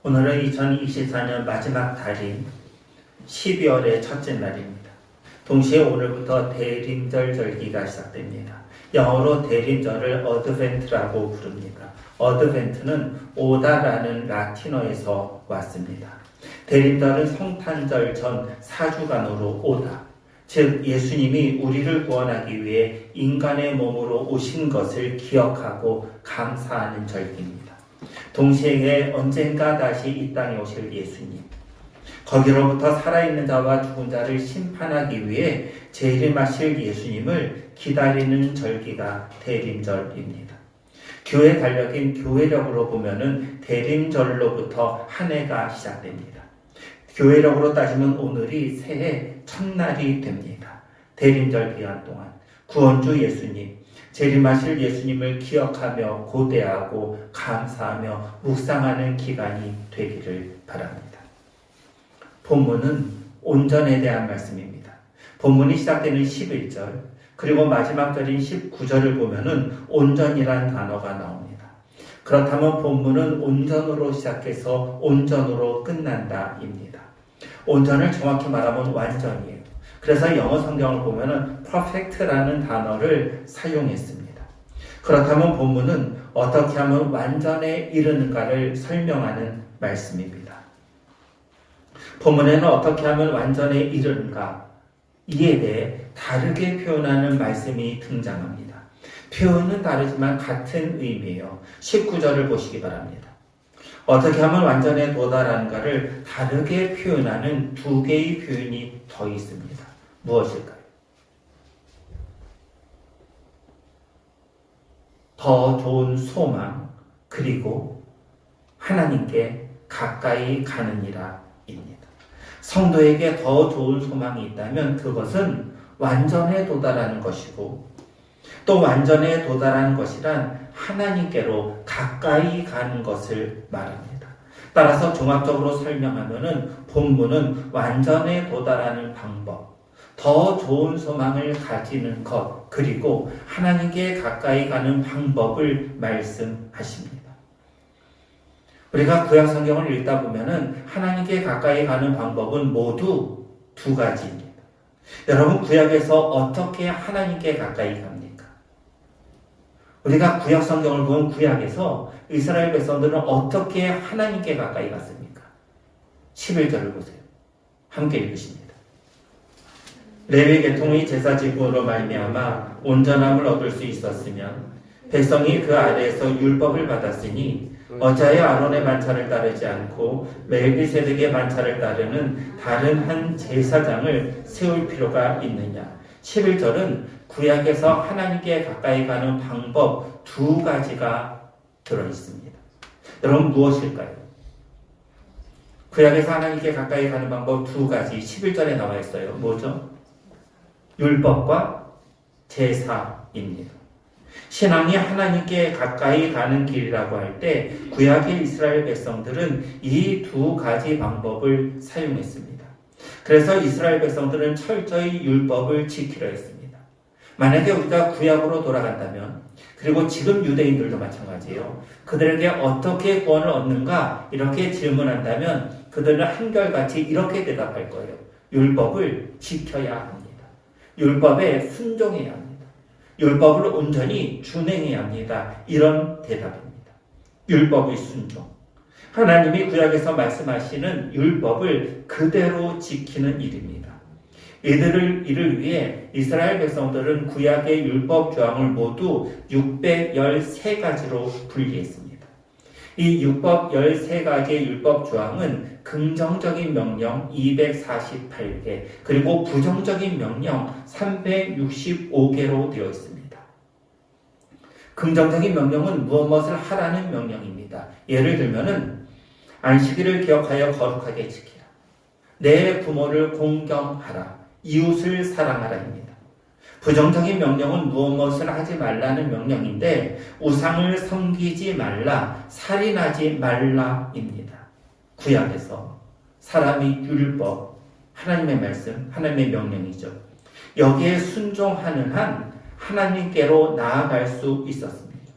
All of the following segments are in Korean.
오늘은 2024년 마지막 달인 12월의 첫째 날입니다. 동시에 오늘부터 대림절 절기가 시작됩니다. 영어로 대림절을 어드벤트라고 부릅니다. 어드벤트는 오다라는 라틴어에서 왔습니다. 대림절은 성탄절 전 4주간으로 오다, 즉 예수님이 우리를 구원하기 위해 인간의 몸으로 오신 것을 기억하고 감사하는 절기입니다. 동시에 언젠가 다시 이 땅에 오실 예수님, 거기로부터 살아있는 자와 죽은 자를 심판하기 위해 재림하실 예수님을 기다리는 절기가 대림절입니다. 교회 달력인 교회력으로 보면은 대림절로부터 한 해가 시작됩니다. 교회력으로 따지면 오늘이 새해 첫날이 됩니다. 대림절 기간 동안 구원주 예수님, 재림하실 예수님을 기억하며 고대하고 감사하며 묵상하는 기간이 되기를 바랍니다. 본문은 온전에 대한 말씀입니다. 본문이 시작되는 11절 그리고 마지막 절인 19절을 보면은 온전이란 단어가 나옵니다. 그렇다면 본문은 온전으로 시작해서 온전으로 끝난다입니다. 온전을 정확히 말하면 완전이에요. 그래서 영어 성경을 보면은 perfect라는 단어를 사용했습니다. 그렇다면 본문은 어떻게 하면 완전에 이르는가를 설명하는 말씀입니다. 본문에는 어떻게 하면 완전에 이르는가 이에 대해 다르게 표현하는 말씀이 등장합니다. 표현은 다르지만 같은 의미예요. 19절을 보시기 바랍니다. 어떻게 하면 완전에 도달하는가를 다르게 표현하는 두 개의 표현이 더 있습니다. 무엇일까요? 더 좋은 소망, 그리고 하나님께 가까이 가느니라 입니다. 성도에게 더 좋은 소망이 있다면 그것은 완전에 도달하는 것이고, 또 완전에 도달하는 것이란 하나님께로 가까이 가는 것을 말합니다. 따라서 종합적으로 설명하면은 본문은 완전에 도달하는 방법, 더 좋은 소망을 가지는 것, 그리고 하나님께 가까이 가는 방법을 말씀하십니다. 우리가 구약 성경을 읽다 보면은 하나님께 가까이 가는 방법은 모두 두 가지입니다. 여러분, 구약에서 어떻게 하나님께 가까이 갑니까? 우리가 구약 성경을 보면 구약에서 이스라엘 백성들은 어떻게 하나님께 가까이 갔습니까? 11절을 보세요. 함께 읽으십니다. 레위 계통의 제사 지붕으로 말미암아 온전함을 얻을 수 있었으면 백성이 그 아래에서 율법을 받았으니 어자의 아론의 만차를 따르지 않고 멜기세덱의 만차를 따르는 다른 한 제사장을 세울 필요가 있느냐. 11절은 구약에서 하나님께 가까이 가는 방법 두 가지가 들어있습니다. 여러분, 무엇일까요? 구약에서 하나님께 가까이 가는 방법 두 가지 11절에 나와 있어요. 뭐죠? 율법과 제사입니다. 신앙이 하나님께 가까이 가는 길이라고 할 때 구약의 이스라엘 백성들은 이 두 가지 방법을 사용했습니다. 그래서 이스라엘 백성들은 철저히 율법을 지키려 했습니다. 만약에 우리가 구약으로 돌아간다면, 그리고 지금 유대인들도 마찬가지예요. 그들에게 어떻게 구원을 얻는가 이렇게 질문한다면 그들은 한결같이 이렇게 대답할 거예요. 율법을 지켜야 합니다. 율법에 순종해야 합니다. 율법을 온전히 준행해야 합니다. 이런 대답입니다. 율법의 순종. 하나님이 구약에서 말씀하시는 율법을 그대로 지키는 일입니다. 이를 위해 이스라엘 백성들은 구약의 율법 조항을 모두 613가지로 분리했습니다. 이 613가지의 율법 조항은 긍정적인 명령 248개, 그리고 부정적인 명령 365개로 되어 있습니다. 긍정적인 명령은 무엇을 하라는 명령입니다. 예를 들면은 안식일을 기억하여 거룩하게 지키라. 내 부모를 공경하라. 이웃을 사랑하라입니다. 부정적인 명령은 무엇을 하지 말라는 명령인데 우상을 섬기지 말라, 살인하지 말라입니다. 구약에서 사람이 율법, 하나님의 말씀, 하나님의 명령이죠. 여기에 순종하는 한 하나님께로 나아갈 수 있었습니다.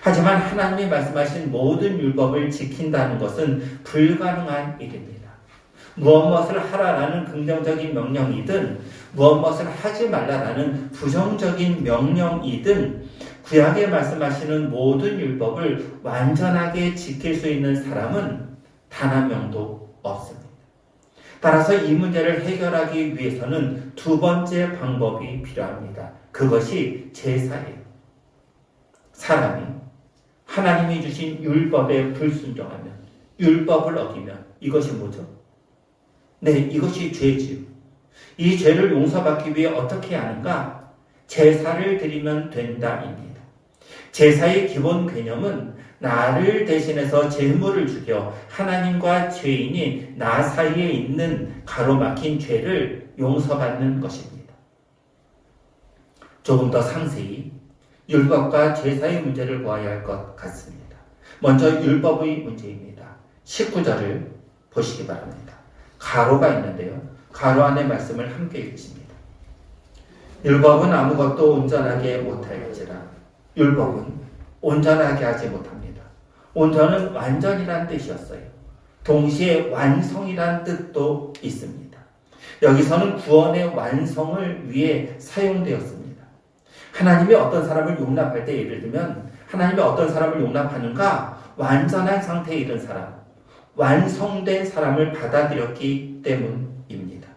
하지만 하나님이 말씀하신 모든 율법을 지킨다는 것은 불가능한 일입니다. 무엇을 하라라는 긍정적인 명령이든 무엇을 하지 말라라는 부정적인 명령이든 구약에 말씀하시는 모든 율법을 완전하게 지킬 수 있는 사람은 단 한 명도 없습니다. 따라서 이 문제를 해결하기 위해서는 두 번째 방법이 필요합니다. 그것이 제사예요. 사람이 하나님이 주신 율법에 불순종하면, 율법을 어기면 이것이 뭐죠? 네, 이것이 죄지요. 이 죄를 용서받기 위해 어떻게 하는가? 제사를 드리면 된다입니다. 제사의 기본 개념은 나를 대신해서 제물을 죽여 하나님과 죄인인 나 사이에 있는 가로막힌 죄를 용서받는 것입니다. 조금 더 상세히 율법과 제사의 문제를 보아야 할 것 같습니다. 먼저 율법의 문제입니다. 19절을 보시기 바랍니다. 가로가 있는데요. 가로 안의 말씀을 함께 읽습니다. 율법은 아무것도 온전하게 못할지라. 율법은 온전하게 하지 못합니다. 온전은 완전이란 뜻이었어요. 동시에 완성이란 뜻도 있습니다. 여기서는 구원의 완성을 위해 사용되었습니다. 하나님이 어떤 사람을 용납할 때, 예를 들면 하나님이 어떤 사람을 용납하는가? 완전한 상태에 이른 사람, 완성된 사람을 받아들였기 때문입니다.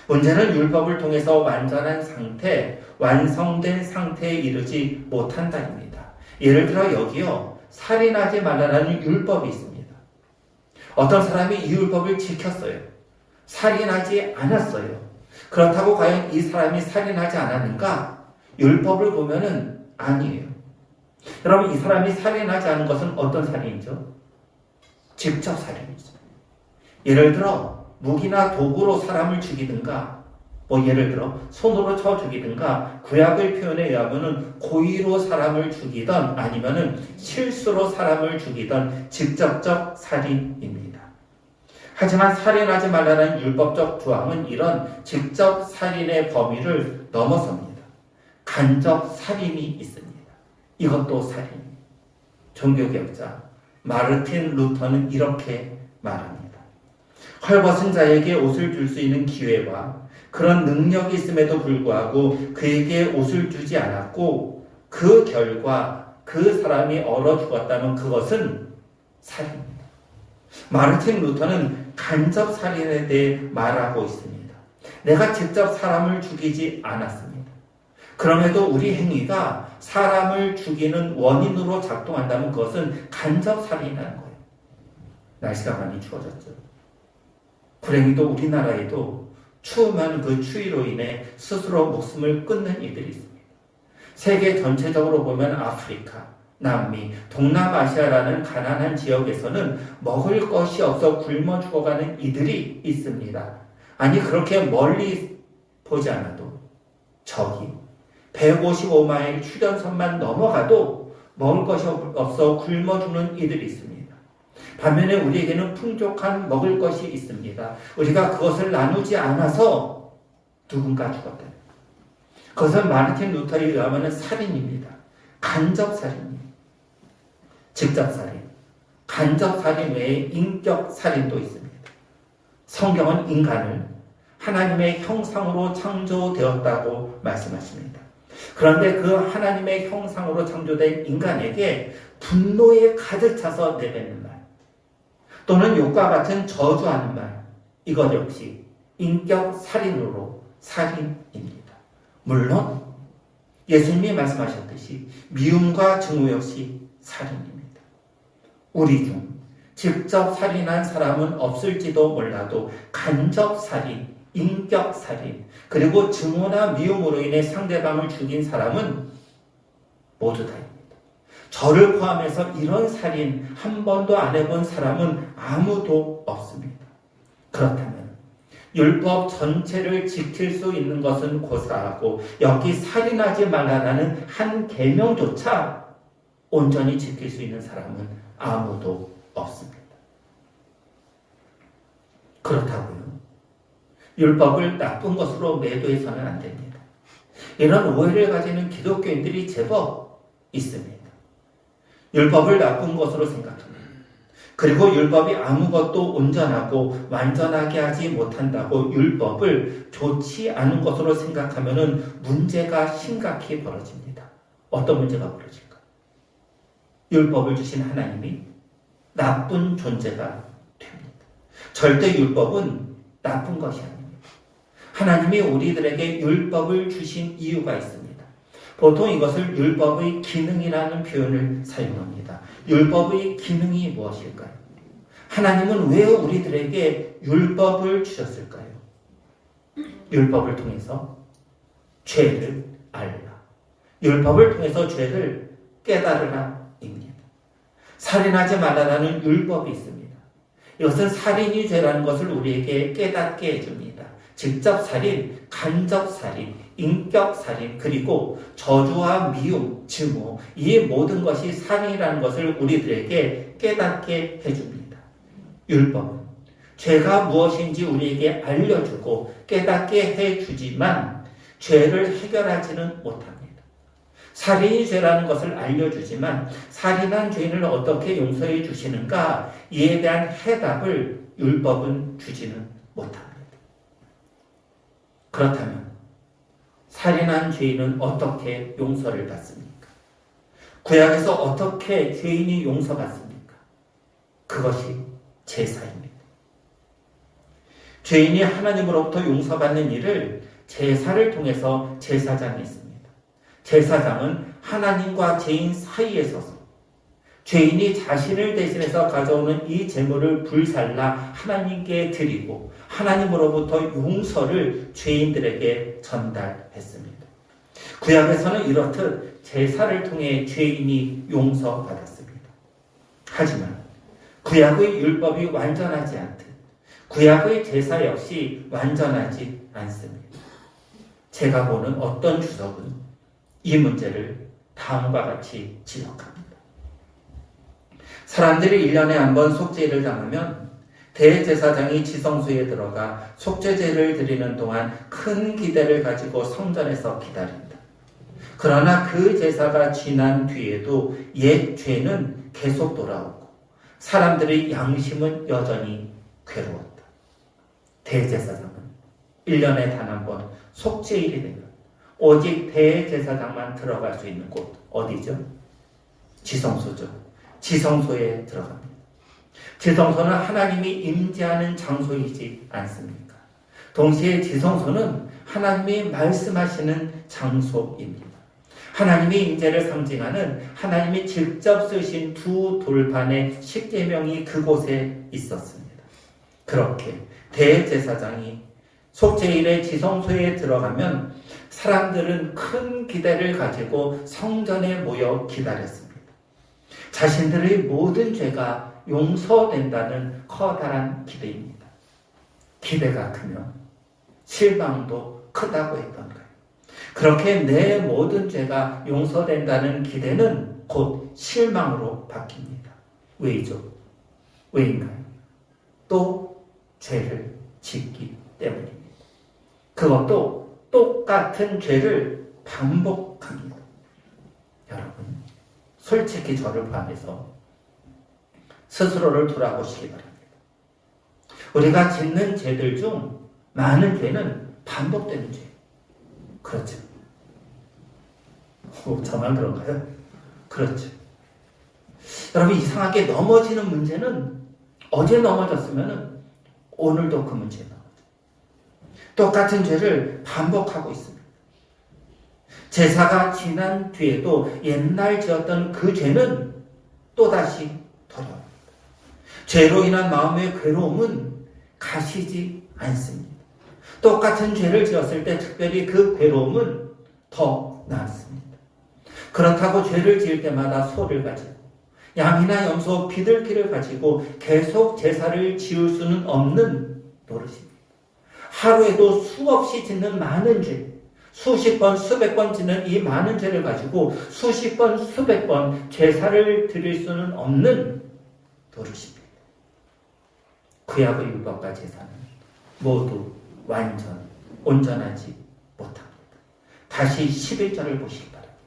문제는 율법을 통해서 완전한 상태, 완성된 상태에 이르지 못한다입니다. 예를 들어 여기요, 살인하지 말라는 율법이 있습니다. 어떤 사람이 이 율법을 지켰어요. 살인하지 않았어요. 그렇다고 과연 이 사람이 살인하지 않았는가? 율법을 보면은 아니에요. 여러분, 이 사람이 살인하지 않은 것은 어떤 살인이죠? 직접 살인이죠. 예를 들어 무기나 도구로 사람을 죽이든가, 예를 들어 손으로 쳐 죽이든가, 구약의 표현에 의하면은 고의로 사람을 죽이던 아니면은 실수로 사람을 죽이던 직접적 살인입니다. 하지만 살인하지 말라는 율법적 조항은 이런 직접 살인의 범위를 넘어섭니다. 간접 살인이 있습니다. 이것도 살인입니다. 종교개혁자 마르틴 루터는 이렇게 말합니다. 헐벗은 자에게 옷을 줄 수 있는 기회와 그런 능력이 있음에도 불구하고 그에게 옷을 주지 않았고 그 결과 그 사람이 얼어 죽었다면 그것은 살인입니다. 마르틴 루터는 간접 살인에 대해 말하고 있습니다. 내가 직접 사람을 죽이지 않았습니다. 그럼에도 우리 행위가 사람을 죽이는 원인으로 작동한다면 그것은 간접 살인이라는 거예요. 날씨가 많이 추워졌죠. 불행히도 우리나라에도 추우면 그 추위로 인해 스스로 목숨을 끊는 이들이 있습니다. 세계 전체적으로 보면 아프리카, 남미, 동남아시아라는 가난한 지역에서는 먹을 것이 없어 굶어 죽어가는 이들이 있습니다. 아니, 그렇게 멀리 보지 않아도 저기 155마일 휴전선만 넘어가도 먹을 것이 없어 굶어 죽는 이들이 있습니다. 반면에 우리에게는 풍족한 먹을 것이 있습니다. 우리가 그것을 나누지 않아서 누군가 죽었다. 그것은 마르틴 루터에 의하면 살인입니다. 간접 살인입니다. 직접 살인, 간접 살인 외에 인격 살인도 있습니다. 성경은 인간을 하나님의 형상으로 창조되었다고 말씀하십니다. 그런데 그 하나님의 형상으로 창조된 인간에게 분노에 가득 차서 내뱉는 말, 또는 욕과 같은 저주하는 말, 이것 역시 인격 살인으로 살인입니다. 물론 예수님이 말씀하셨듯이 미움과 증오 역시 살인입니다. 우리 중 직접 살인한 사람은 없을지도 몰라도 간접 살인, 인격 살인, 그리고 증오나 미움으로 인해 상대방을 죽인 사람은 모두 다입니다. 저를 포함해서 이런 살인 한 번도 안 해본 사람은 아무도 없습니다. 그렇다면 율법 전체를 지킬 수 있는 것은 고사하고 여기 살인하지 말라는 한 계명조차 온전히 지킬 수 있는 사람은 아무도 없습니다. 그렇다고요. 율법을 나쁜 것으로 매도해서는 안 됩니다. 이런 오해를 가지는 기독교인들이 제법 있습니다. 율법을 나쁜 것으로 생각합니다. 그리고 율법이 아무것도 온전하고 완전하게 하지 못한다고 율법을 좋지 않은 것으로 생각하면 문제가 심각히 벌어집니다. 어떤 문제가 벌어질까? 율법을 주신 하나님이 나쁜 존재가 됩니다. 절대 율법은 나쁜 것이 아닙니다. 하나님이 우리들에게 율법을 주신 이유가 있습니다. 보통 이것을 율법의 기능이라는 표현을 사용합니다. 율법의 기능이 무엇일까요? 하나님은 왜 우리들에게 율법을 주셨을까요? 율법을 통해서 죄를 알라. 율법을 통해서 죄를 깨달으라 입니다. 살인하지 말라라는 율법이 있습니다. 이것은 살인이 죄라는 것을 우리에게 깨닫게 해줍니다. 직접 살인, 간접 살인, 인격 살인, 그리고 저주와 미움, 증오, 이 모든 것이 살인이라는 것을 우리들에게 깨닫게 해줍니다. 율법은 죄가 무엇인지 우리에게 알려주고 깨닫게 해주지만 죄를 해결하지는 못합니다. 살인이 죄라는 것을 알려주지만 살인한 죄인을 어떻게 용서해 주시는가, 이에 대한 해답을 율법은 주지는 못합니다. 그렇다면 살인한 죄인은 어떻게 용서를 받습니까? 구약에서 어떻게 죄인이 용서받습니까? 그것이 제사입니다. 죄인이 하나님으로부터 용서받는 일을 제사를 통해서 제사장이 있습니다. 제사장은 하나님과 죄인 사이에 서서 죄인이 자신을 대신해서 가져오는 이 제물을 불살라 하나님께 드리고 하나님으로부터 용서를 죄인들에게 전달했습니다. 구약에서는 이렇듯 제사를 통해 죄인이 용서받았습니다. 하지만 구약의 율법이 완전하지 않듯 구약의 제사 역시 완전하지 않습니다. 제가 보는 어떤 주석은 이 문제를 다음과 같이 지적합니다. 사람들이 1년에 한 번 속죄를 당하면 대제사장이 지성소에 들어가 속죄제를 드리는 동안 큰 기대를 가지고 성전에서 기다린다. 그러나 그 제사가 지난 뒤에도 옛 죄는 계속 돌아오고 사람들의 양심은 여전히 괴로웠다. 대제사장은 1년에 단 한 번 속죄일이 되면 오직 대제사장만 들어갈 수 있는 곳 어디죠? 지성소죠. 지성소에 들어갑니다. 지성소는 하나님이 임재하는 장소이지 않습니까? 동시에 지성소는 하나님이 말씀하시는 장소입니다. 하나님의 임재를 상징하는 하나님이 직접 쓰신 두 돌판의 십계명이 그곳에 있었습니다. 그렇게 대제사장이 속죄일에 지성소에 들어가면 사람들은 큰 기대를 가지고 성전에 모여 기다렸습니다. 자신들의 모든 죄가 용서된다는 커다란 기대입니다. 기대가 크면 실망도 크다고 했던 거예요. 그렇게 내 모든 죄가 용서된다는 기대는 곧 실망으로 바뀝니다. 왜이죠? 왜인가요? 또 죄를 짓기 때문입니다. 그것도 똑같은 죄를 반복합니다. 여러분, 솔직히 저를 포함해서 스스로를 돌아보시기 바랍니다. 우리가 짓는 죄들 중 많은 죄는 반복되는 죄. 그렇죠. 저만 그런가요? 그렇죠. 여러분, 이상하게 넘어지는 문제는 어제 넘어졌으면 오늘도 그 문제에 나오죠. 똑같은 죄를 반복하고 있습니다. 제사가 지난 뒤에도 옛날 지었던 그 죄는 또다시 돌아옵니다. 죄로 인한 마음의 괴로움은 가시지 않습니다. 똑같은 죄를 지었을 때 특별히 그 괴로움은 더 남습니다. 그렇다고 죄를 지을 때마다 소를 가지고 양이나 염소, 비둘기를 가지고 계속 제사를 지을 수는 없는 노릇입니다. 하루에도 수없이 짓는 많은 죄, 수십 번, 수백 번 짓는 이 많은 죄를 가지고 수십 번, 수백 번 제사를 드릴 수는 없는 노릇입니다. 구약의 율법과 제사는 모두 완전, 온전하지 못합니다. 다시 11절을 보시기 바랍니다.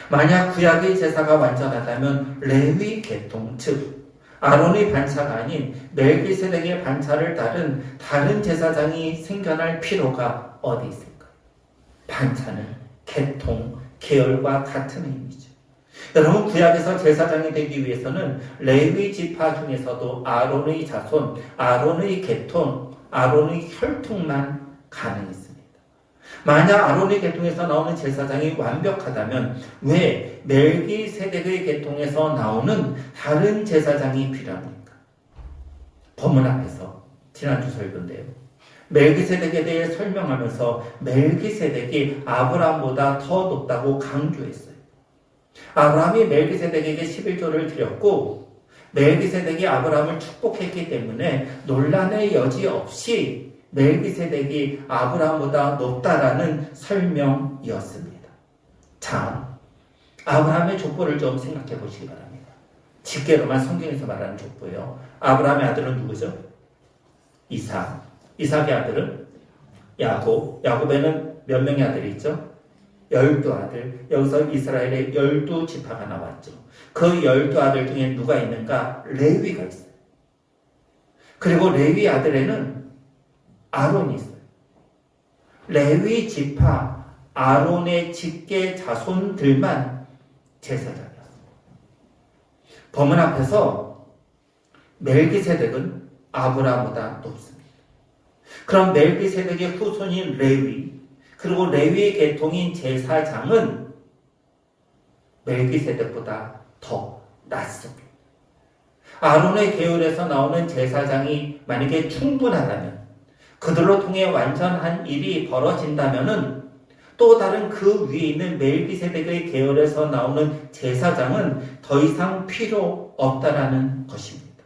만약 구약의 제사가 완전하다면 레위 계통, 즉 아론의 반차가 아닌 멜기세덱의 반차를 따른 다른 제사장이 생겨날 필요가 어디 있을까요? 반차는 계통, 계열과 같은 의미죠. 여러분, 구약에서 제사장이 되기 위해서는 레위 지파 중에서도 아론의 자손, 아론의 계통, 아론의 혈통만 가능했습니다. 만약 아론의 계통에서 나오는 제사장이 완벽하다면 왜 멜기세덱의 계통에서 나오는 다른 제사장이 필요합니까? 본문 앞에서 지난주 설교인데요. 멜기세덱에 대해 설명하면서 멜기세덱이 아브라함보다 더 높다고 강조했어요. 아브라함이 멜기세덱에게 11조를 드렸고 멜기세덱이 아브라함을 축복했기 때문에 논란의 여지 없이 멜기세덱이 아브라함보다 높다라는 설명이었습니다. 자, 아브라함의 족보를 좀 생각해 보시기 바랍니다. 직계로만 성경에서 말하는 족보예요. 아브라함의 아들은 누구죠? 이삭. 이삭의 아들은 야곱. 야곱에는 몇 명의 아들이 있죠? 12아들. 여기서 이스라엘의 12지파가 나왔죠. 그 12아들 중에 누가 있는가? 레위가 있어요. 그리고 레위 아들에는 아론이 있어요. 레위 지파 아론의 직계 자손들만 제사장이었어요. 본문 앞에서 멜기세덱은 아브라함보다 높습니다. 그럼 멜기세덱의 후손인 레위, 그리고 레위의 계통인 제사장은 멜기세덱보다 더 낮습니다. 아론의 계율에서 나오는 제사장이 만약에 충분하다면, 그들로 통해 완전한 일이 벌어진다면은 또 다른 그 위에 있는 멜기세덱의 계열에서 나오는 제사장은 더 이상 필요 없다라는 것입니다.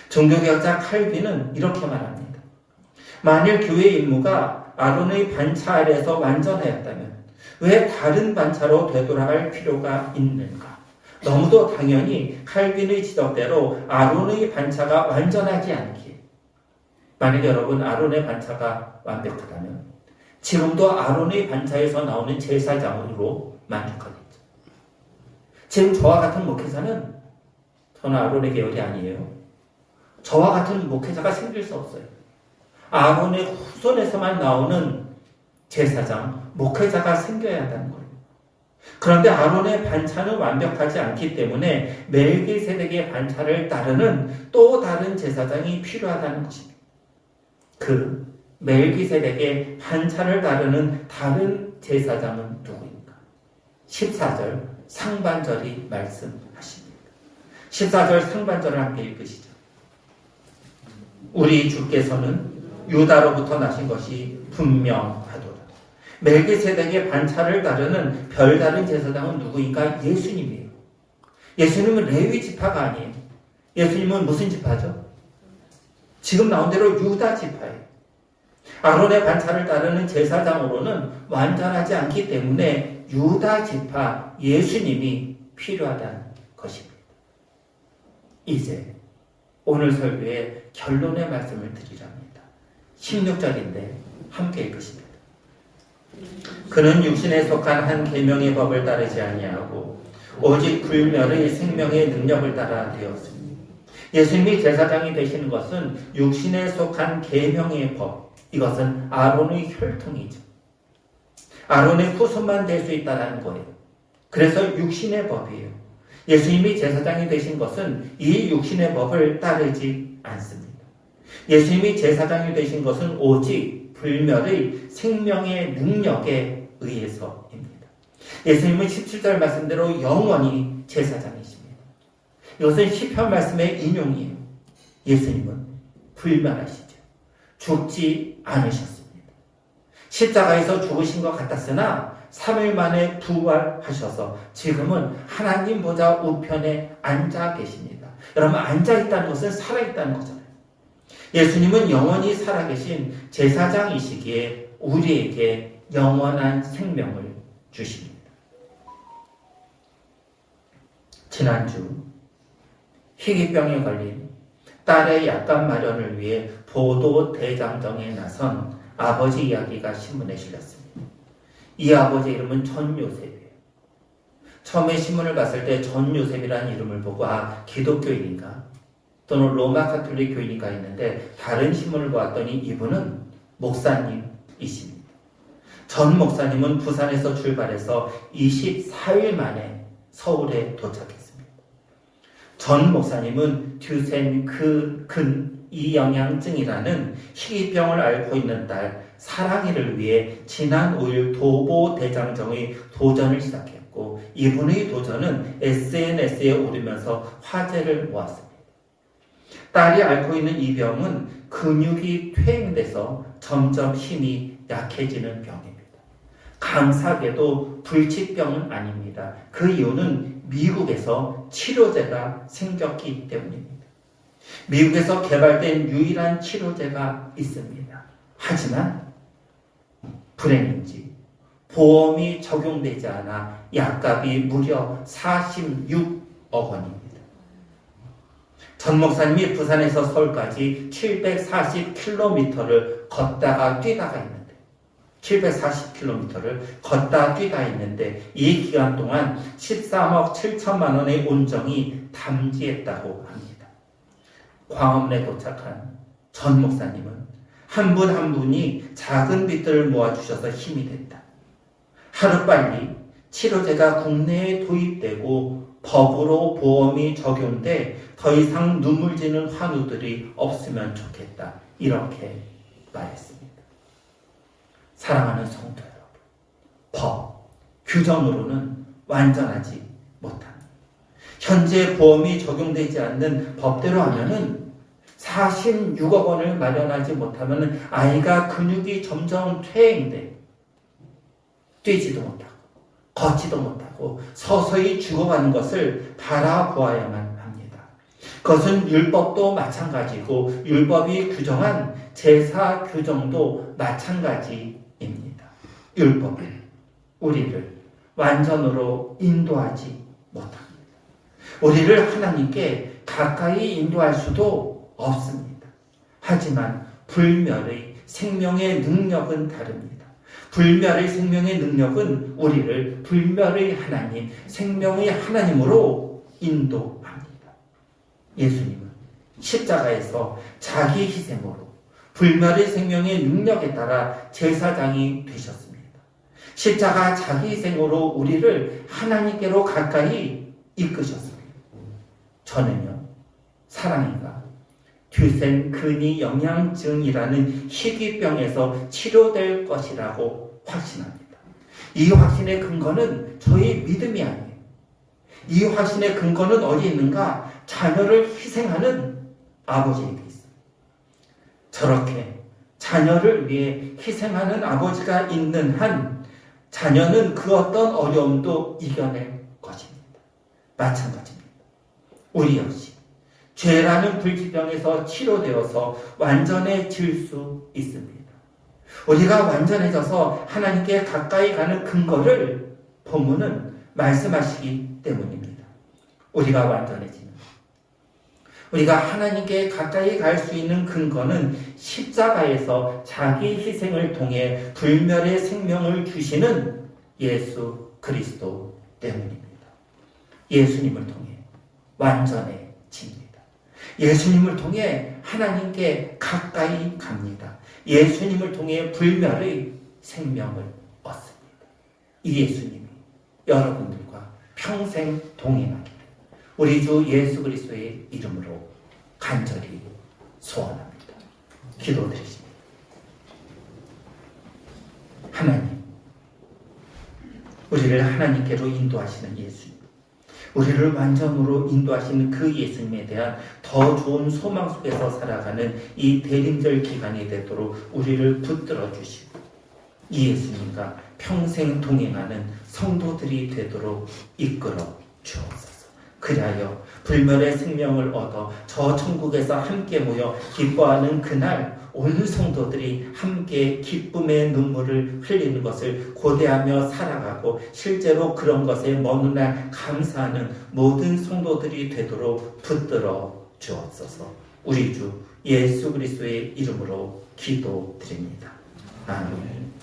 종교개혁자 칼빈은 이렇게 말합니다. 만일 교회의 임무가 아론의 반차 아래에서 완전하였다면 왜 다른 반차로 되돌아갈 필요가 있는가? 너무도 당연히 칼빈의 지적대로 아론의 반차가 완전하지 않기에, 만약에 여러분 아론의 반차가 완벽하다면 지금도 아론의 반차에서 나오는 제사장으로 만족하겠죠. 지금 저와 같은 목회자는, 저는 아론의 계열이 아니에요. 저와 같은 목회자가 생길 수 없어요. 아론의 후손에서만 나오는 제사장, 목회자가 생겨야 한다는 거예요. 그런데 아론의 반차는 완벽하지 않기 때문에 멜기세덱의 반차를 따르는 또 다른 제사장이 필요하다는 것입니다. 그 멜기세덱의 반차를 따르는 다른 제사장은 누구인가? 14절 상반절이 말씀하십니다. 14절 상반절을 함께 읽으시죠. 우리 주께서는 유다로부터 나신 것이 분명하도다. 멜기세덱의 반차를 따르는 별다른 제사장은 누구인가? 예수님이에요. 예수님은 레위 지파가 아니에요. 예수님은 무슨 지파죠? 지금 나온 대로 유다 지파예요. 아론의 반차를 따르는 제사장으로는 완전하지 않기 때문에 유다 지파 예수님이 필요하다는 것입니다. 이제 오늘 설교의 결론의 말씀을 드리랍니다. 16절인데 함께 읽으십니다. 그는 육신에 속한 한 계명의 법을 따르지 아니하고 오직 불멸의 생명의 능력을 따라 되었습니다. 예수님이 제사장이 되시는 것은 육신에 속한 계명의 법, 이것은 아론의 혈통이죠. 아론의 후손만 될 수 있다는 거예요. 그래서 육신의 법이에요. 예수님이 제사장이 되신 것은 이 육신의 법을 따르지 않습니다. 예수님이 제사장이 되신 것은 오직 불멸의 생명의 능력에 의해서입니다. 예수님은 17절 말씀대로 영원히 제사장이십니다. 이것은 시편 말씀의 인용이에요. 예수님은 불멸하시죠. 죽지 않으셨습니다. 십자가에서 죽으신 것 같았으나 3일 만에 부활하셔서 지금은 하나님 보좌 우편에 앉아 계십니다. 여러분, 앉아 있다는 것은 살아있다는 거잖아요. 예수님은 영원히 살아계신 제사장이시기에 우리에게 영원한 생명을 주십니다. 지난주 희귀병에 걸린 딸의 약간 마련을 위해 보도 대장정에 나선 아버지 이야기가 신문에 실렸습니다. 이 아버지 이름은 전요셉이에요. 처음에 신문을 봤을 때 전 요셉이라는 이름을 보고 기독교인인가 또는 로마 가톨릭 교인인가 했는데 다른 신문을 보았더니 이분은 목사님이십니다. 전 목사님은 부산에서 출발해서 24일 만에 서울에 도착했습니다. 전 목사님은 듀센 근이영양증이라는 희귀병을 앓고 있는 딸 사랑이를 위해 지난 5일 도보대장정의 도전을 시작했고 이분의 도전은 SNS에 오르면서 화제를 모았습니다. 딸이 앓고 있는 이 병은 근육이 퇴행돼서 점점 힘이 약해지는 병입니다. 감사하게도 불치병은 아닙니다. 그 이유는 미국에서 치료제가 생겼기 때문입니다. 미국에서 개발된 유일한 치료제가 있습니다. 하지만 불행인지 보험이 적용되지 않아 약값이 무려 46억 원입니다. 전 목사님이 부산에서 서울까지 740km를 걷다가 뛰다가 있는데 740km를 걷다 뛰다 했는데 이 기간 동안 13억 7천만 원의 온정이 담지했다고 합니다. 광화문에 도착한 전 목사님은 한 분 한 분이 작은 빚들을 모아주셔서 힘이 됐다. 하루빨리 치료제가 국내에 도입되고 법으로 보험이 적용돼 더 이상 눈물 지는 환우들이 없으면 좋겠다. 이렇게 말했습니다. 사랑하는 성도 여러분, 법, 규정으로는 완전하지 못합니다. 현재 보험이 적용되지 않는 법대로 하면은 46억 원을 마련하지 못하면 아이가 근육이 점점 퇴행돼 뛰지도 못하고 걷지도 못하고 서서히 죽어가는 것을 바라보아야만 합니다. 그것은 율법도 마찬가지고 율법이 규정한 제사 규정도 마찬가지입니다. 율법은 우리를 완전으로 인도하지 못합니다. 우리를 하나님께 가까이 인도할 수도 없습니다. 하지만 불멸의 생명의 능력은 다릅니다. 불멸의 생명의 능력은 우리를 불멸의 하나님, 생명의 하나님으로 인도합니다. 예수님은 십자가에서 자기 희생으로 불멸의 생명의 능력에 따라 제사장이 되셨습니다. 십자가 자기 희생으로 우리를 하나님께로 가까이 이끄셨습니다. 저는요, 사랑이가 듀센 근이 영양증이라는 희귀병에서 치료될 것이라고 확신합니다. 이 확신의 근거는 저의 믿음이 아니에요. 이 확신의 근거는 어디 있는가? 자녀를 희생하는 아버지에게 있습니다. 저렇게 자녀를 위해 희생하는 아버지가 있는 한 자녀는 그 어떤 어려움도 이겨낼 것입니다. 마찬가지입니다. 우리 역시 죄라는 불치병에서 치료되어서 완전해질 수 있습니다. 우리가 완전해져서 하나님께 가까이 가는 근거를 본문은 말씀하시기 때문입니다. 우리가 완전해지는, 우리가 하나님께 가까이 갈 수 있는 근거는 십자가에서 자기 희생을 통해 불멸의 생명을 주시는 예수 그리스도 때문입니다. 예수님을 통해 완전해집니다. 예수님을 통해 하나님께 가까이 갑니다. 예수님을 통해 불멸의 생명을 얻습니다. 이 예수님이 여러분들과 평생 동행하기를 우리 주 예수 그리스도의 이름으로 간절히 소원합니다. 기도드리십니다. 하나님, 우리를 하나님께로 인도하시는 예수님, 우리를 완전으로 인도하시는 그 예수님에 대한 더 좋은 소망 속에서 살아가는 이 대림절 기간이 되도록 우리를 붙들어 주시고 이 예수님과 평생 동행하는 성도들이 되도록 이끌어 주옵소서. 그리하여 불멸의 생명을 얻어 저 천국에서 함께 모여 기뻐하는 그날 온 성도들이 함께 기쁨의 눈물을 흘리는 것을 고대하며 살아가고 실제로 그런 것에 먼 훗날 감사하는 모든 성도들이 되도록 붙들어 주옵소서. 우리 주 예수 그리스도의 이름으로 기도드립니다. 아멘.